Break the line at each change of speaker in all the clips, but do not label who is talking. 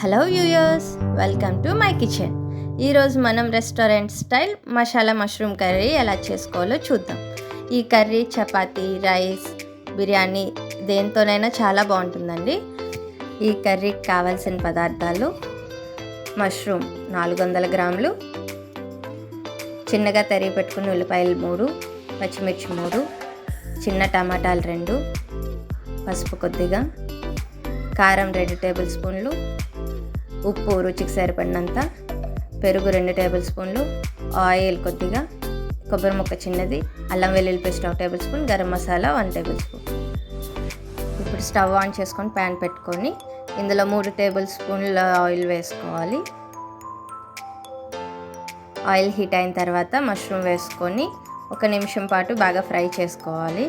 Hello viewers, welcome to my kitchen. ఈరోజు మనం restaurant style masala mushroom curry ఎలా చేసుకోవాలో చూద్దాం. ఈ కర్రీ చపాతీ, రైస్, బిర్యానీ దేంతోనైనా చాలా బాగుంటుందండి. ఈ కర్రీకి కావాల్సిన పదార్థాలు: మష్రూమ్ 400 గ్రాములు, చిన్నగా తరిగి పెట్టుకున్న ఉల్లిపాయలు 3, పచ్చిమిర్చి 3, చిన్న టమాటాలు 2, పసుపు కొద్దిగా, కారం 2 టేబుల్ స్పూన్లు, ఉప్పు రుచికి సరిపడినంత, పెరుగు 2 టేబుల్ స్పూన్లు, ఆయిల్ కొద్దిగా, కొబ్బరి ముక్క చిన్నది, అల్లం వెల్లుల్లి paste 1 tablespoon, garam masala 1 tablespoon. ఇప్పుడు స్టవ్ ఆన్ చేసుకొని ప్యాన్ పెట్టుకొని ఇందులో 3 టేబుల్ స్పూన్ల ఆయిల్ వేసుకోవాలి. ఆయిల్ హీట్ అయిన తర్వాత మష్రూమ్ వేసుకొని 1 నిమిషం పాటు బాగా ఫ్రై చేసుకోవాలి.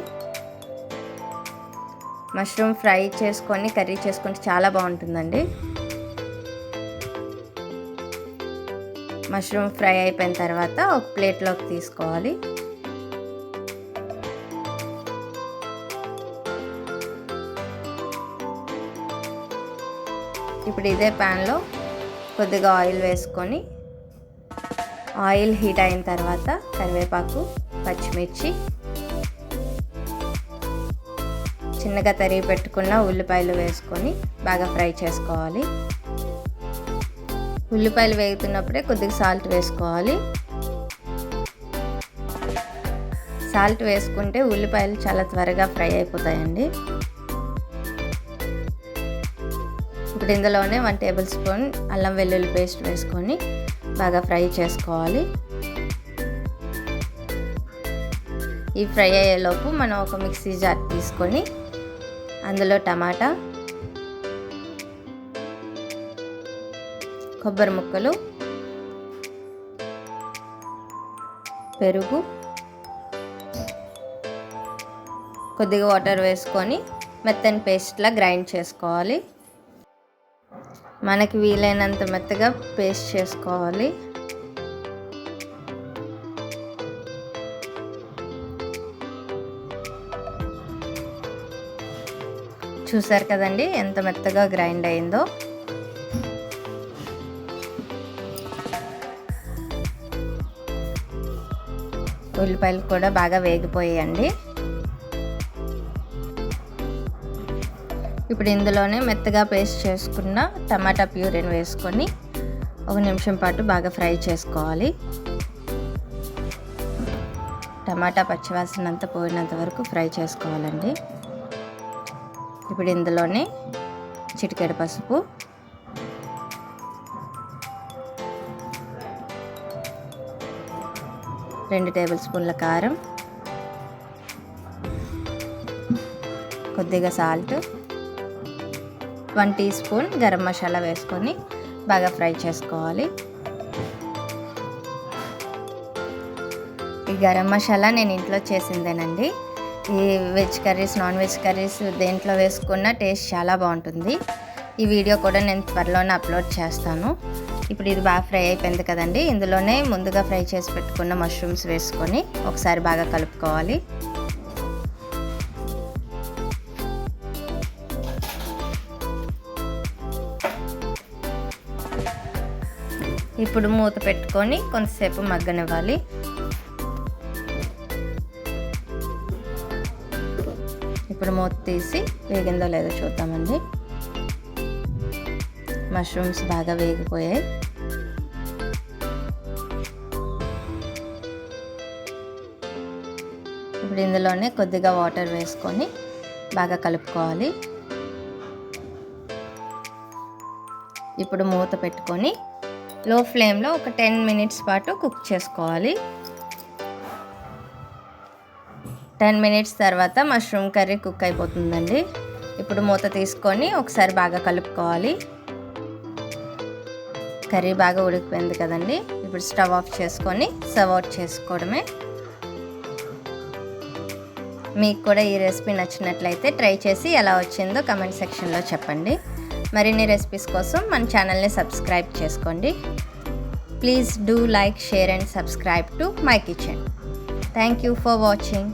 మష్రూమ్ ఫ్రై చేసుకొని కర్రీ చేసుకుంటే చాలా బాగుంటుందండి. మష్రూమ్ ఫ్రై అయిపోయిన తర్వాత ఒక ప్లేట్లోకి తీసుకోవాలి. ఇప్పుడు ఇదే ప్యాన్లో కొద్దిగా ఆయిల్ వేసుకొని, ఆయిల్ హీట్ అయిన తర్వాత కరివేపాకు, పచ్చిమిర్చి, చిన్నగా తరిగి పెట్టుకున్న ఉల్లిపాయలు వేసుకొని బాగా ఫ్రై చేసుకోవాలి. ఉల్లిపాయలు వేగుతున్నప్పుడే కొద్దిగా సాల్ట్ వేసుకోవాలి. సాల్ట్ వేసుకుంటే ఉల్లిపాయలు చాలా త్వరగా ఫ్రై అయిపోతాయండి. ఇప్పుడు ఇందులోనే 1 టేబుల్ స్పూన్ అల్లం వెల్లుల్లి పేస్ట్ వేసుకొని బాగా ఫ్రై చేసుకోవాలి. ఈ ఫ్రై అయ్యేలోపు మనం ఒక మిక్సీ జార్ తీసుకొని అందులో టమాటా, కొబ్బరి ముక్కలు, పెరుగు, కొద్దిగా వాటర్ వేసుకొని మెత్తని పేస్ట్లా గ్రైండ్ చేసుకోవాలి. మనకి వీలైనంత మెత్తగా పేస్ట్ చేసుకోవాలి. చూసారు కదండి ఎంత మెత్తగా గ్రైండ్ అయిందో. ఉల్లిపాయలు కూడా బాగా వేగిపోయాయండి. ఇప్పుడు ఇందులోనే మెత్తగా పేస్ట్ చేసుకున్న టమాటా ప్యూరీని వేసుకొని 1 నిమిషం పాటు బాగా ఫ్రై చేసుకోవాలి. టమాటా పచ్చివాసన అంతా పోయినంత వరకు ఫ్రై చేసుకోవాలండి. ఇప్పుడు ఇందులోనే చిటికెడు పసుపు, రెండు టేబుల్ స్పూన్ల కారం, కొద్దిగా salt, 1 teaspoon garam masala వేసుకొని బాగా ఫ్రై చేసుకోవాలి. ఈ గరం మసాలా నేను ఇంట్లో చేసిందేనండి. ఈ veg curries, non veg curries దేంట్లో వేసుకున్న టేస్ట్ చాలా బాగుంటుంది. ఈ వీడియో కూడా నేను త్వరలోనే అప్లోడ్ చేస్తాను. ఇప్పుడు ఇది బాగా ఫ్రై అయిపోయింది కదండి. ఇందులోనే ముందుగా ఫ్రై చేసి పెట్టుకున్న మష్రూమ్స్ వేసుకొని ఒకసారి బాగా కలుపుకోవాలి. ఇప్పుడు మూత పెట్టుకొని కొంతసేపు మగ్గనివ్వాలి. ఇప్పుడు మూత తీసి వేగిందో లేదో చూద్దామండి. మష్రూమ్స్ బాగా వేగిపోయాయి. ఇప్పుడు ఇందులోనే కొద్దిగా వాటర్ వేసుకొని బాగా కలుపుకోవాలి. ఇప్పుడు మూత పెట్టుకొని లో ఫ్లేమ్లో ఒక 10 మినిట్స్ పాటు కుక్ చేసుకోవాలి. 10 మినిట్స్ తర్వాత మష్రూమ్ కర్రీ కుక్ అయిపోతుందండి. ఇప్పుడు మూత తీసుకొని ఒకసారి బాగా కలుపుకోవాలి. కర్రీ బాగా ఉడికిపోయింది కదండి. ఇప్పుడు స్టవ్ ఆఫ్ చేసుకొని సర్వ్ అవుట్ చేసుకోవడమే. మీకు కూడా ఈ రెసిపీ నచ్చినట్లయితే ట్రై చేసి ఎలా వచ్చిందో కమెంట్ సెక్షన్లో చెప్పండి. మరిన్ని రెసిపీస్ కోసం మన ఛానల్ని సబ్స్క్రైబ్ చేసుకోండి. Please do like, share and subscribe to my kitchen. Thank you for watching.